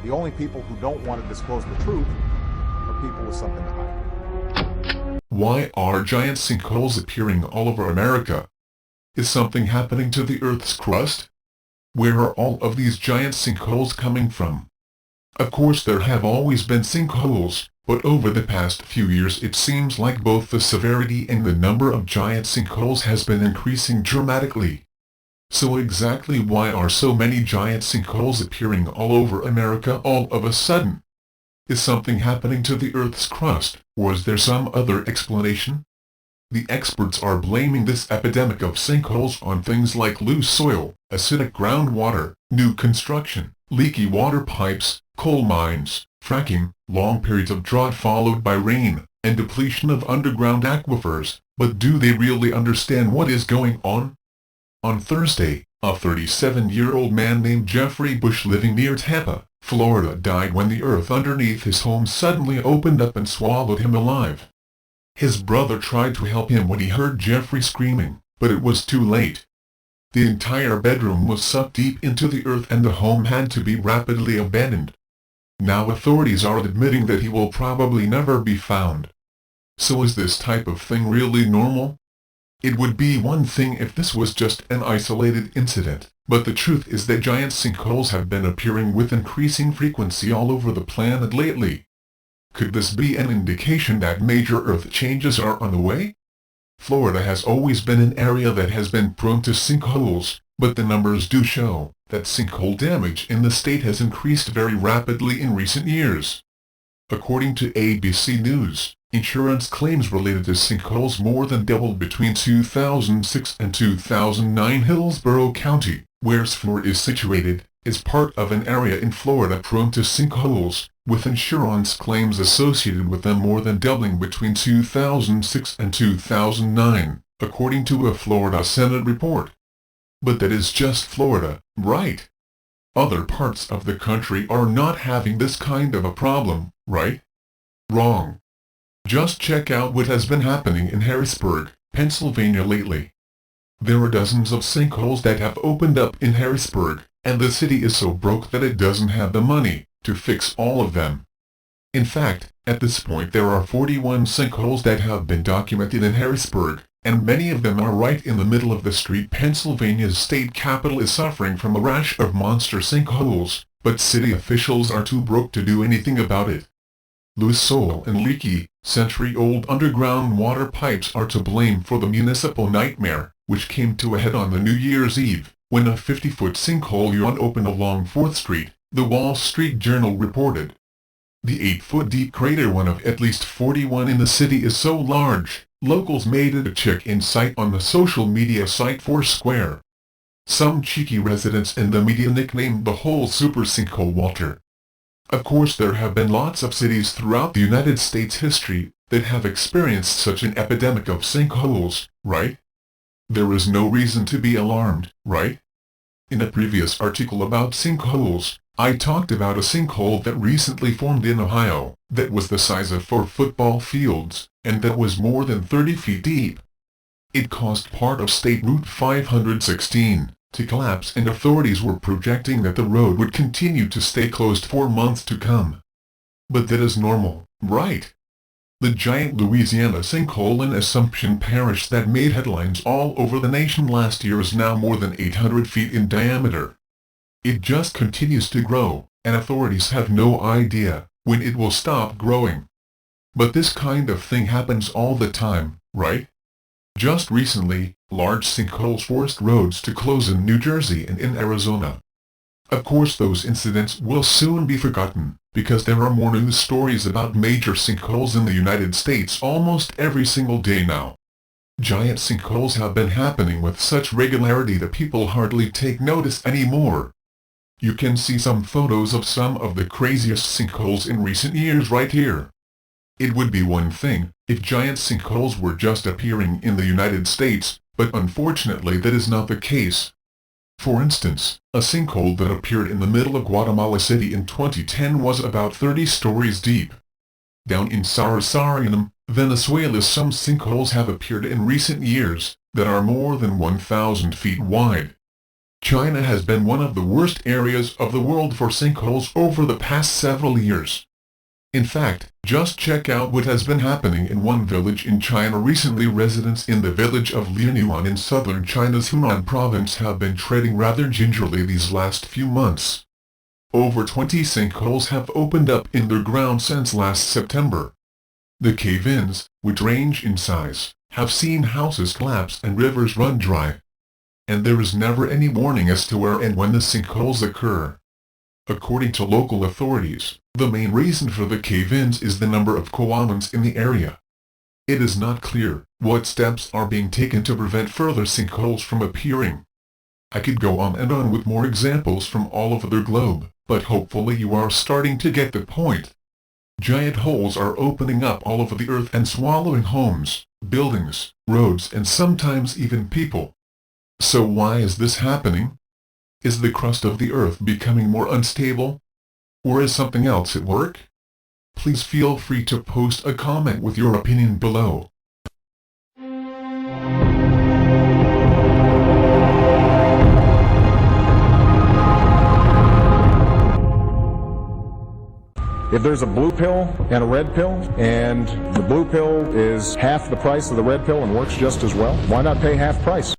The only people who don't want to disclose the truth are people with something to hide. Why are giant sinkholes appearing all over America? Is something happening to the Earth's crust? Where are all of these giant sinkholes coming from? Of course there have always been sinkholes, but over the past few years it seems like both the severity and the number of giant sinkholes has been increasing dramatically. So exactly why are so many giant sinkholes appearing all over America all of a sudden? Is something happening to the Earth's crust, or is there some other explanation? The experts are blaming this epidemic of sinkholes on things like loose soil, acidic groundwater, new construction, leaky water pipes, coal mines, fracking, long periods of drought followed by rain, and depletion of underground aquifers. But do they really understand what is going on? On Thursday, a 37-year-old man named Jeffrey Bush living near Tampa, Florida died when the earth underneath his home suddenly opened up and swallowed him alive. His brother tried to help him when he heard Jeffrey screaming, but it was too late. The entire bedroom was sucked deep into the earth and the home had to be rapidly abandoned. Now authorities are admitting that he will probably never be found. So is this type of thing really normal? It would be one thing if this was just an isolated incident, but the truth is that giant sinkholes have been appearing with increasing frequency all over the planet lately. Could this be an indication that major Earth changes are on the way? Florida has always been an area that has been prone to sinkholes, but the numbers do show that sinkhole damage in the state has increased very rapidly in recent years. According to ABC News, insurance claims related to sinkholes more than doubled between 2006 and 2009. Hillsborough County, where Florida is situated, is part of an area in Florida prone to sinkholes, with insurance claims associated with them more than doubling between 2006 and 2009, according to a Florida Senate report. But that is just Florida, right? Other parts of the country are not having this kind of a problem, right? Wrong. Just check out what has been happening in Harrisburg, Pennsylvania lately. There are dozens of sinkholes that have opened up in Harrisburg, and the city is so broke that it doesn't have the money to fix all of them. In fact, at this point there are 41 sinkholes that have been documented in Harrisburg, and many of them are right in the middle of the street. Pennsylvania's state capital is suffering from a rash of monster sinkholes, but city officials are too broke to do anything about it. Loose soil and leaky, century-old underground water pipes are to blame for the municipal nightmare, which came to a head on the New Year's Eve, when a 50-foot sinkhole yawn opened along 4th Street, the Wall Street Journal reported. The 8-foot-deep crater, one of at least 41 in the city, is so large, locals made it a check-in site on the social media site Foursquare. Some cheeky residents in the media nicknamed the whole super sinkhole Walter. Of course there have been lots of cities throughout the United States history that have experienced such an epidemic of sinkholes, right? There is no reason to be alarmed, right? In a previous article about sinkholes, I talked about a sinkhole that recently formed in Ohio, that was the size of 4 football fields, and that was more than 30 feet deep. It caused part of State Route 516 to collapse, and authorities were projecting that the road would continue to stay closed for months to come. But that is normal, right? The giant Louisiana sinkhole in Assumption Parish that made headlines all over the nation last year is now more than 800 feet in diameter. It just continues to grow, and authorities have no idea when it will stop growing. But this kind of thing happens all the time, right? Just recently, large sinkholes forced roads to close in New Jersey and in Arizona. Of course those incidents will soon be forgotten, because there are more news stories about major sinkholes in the United States almost every single day now. Giant sinkholes have been happening with such regularity that people hardly take notice anymore. You can see some photos of some of the craziest sinkholes in recent years right here. It would be one thing if giant sinkholes were just appearing in the United States, but unfortunately that is not the case. For instance, a sinkhole that appeared in the middle of Guatemala City in 2010 was about 30 stories deep. Down in Suriname, Venezuela, some sinkholes have appeared in recent years that are more than 1,000 feet wide. China has been one of the worst areas of the world for sinkholes over the past several years. In fact, just check out what has been happening in one village in China recently. Residents in the village of Lianyuan in southern China's Hunan province have been treading rather gingerly these last few months. Over 20 sinkholes have opened up in their ground since last September. The cave-ins, which range in size, have seen houses collapse and rivers run dry. And there is never any warning as to where and when the sinkholes occur. According to local authorities, the main reason for the cave-ins is the number of koalans in the area. It is not clear what steps are being taken to prevent further sinkholes from appearing. I could go on and on with more examples from all over the globe, but hopefully you are starting to get the point. Giant holes are opening up all over the earth and swallowing homes, buildings, roads, and sometimes even people. So why is this happening? Is the crust of the earth becoming more unstable? Or is something else at work? Please feel free to post a comment with your opinion below. If there's a blue pill and a red pill, and the blue pill is half the price of the red pill and works just as well, why not pay half price?